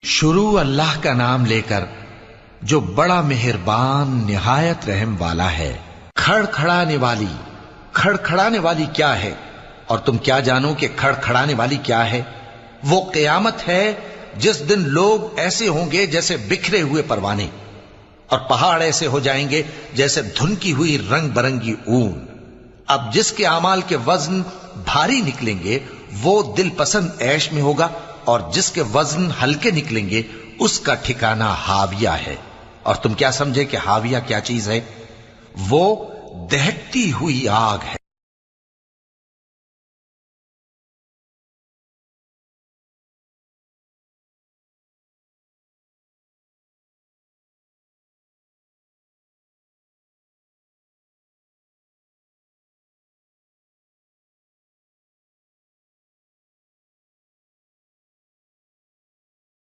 شروع اللہ کا نام لے کر جو بڑا مہربان نہایت رحم والا ہے۔ کھڑکھڑانے والی، کھڑکھڑانے والی کیا ہے؟ اور تم کیا جانو کہ کھڑکھڑانے والی کیا ہے؟ وہ قیامت ہے جس دن لوگ ایسے ہوں گے جیسے بکھرے ہوئے پروانے، اور پہاڑ ایسے ہو جائیں گے جیسے دھنکی ہوئی رنگ برنگی اون۔ اب جس کے اعمال کے وزن بھاری نکلیں گے وہ دل پسند عیش میں ہوگا، اور جس کے وزن ہلکے نکلیں گے اس کا ٹھکانہ ہاویہ ہے۔ اور تم کیا سمجھے کہ ہاویہ کیا چیز ہے؟ وہ دہکتی ہوئی آگ ہے۔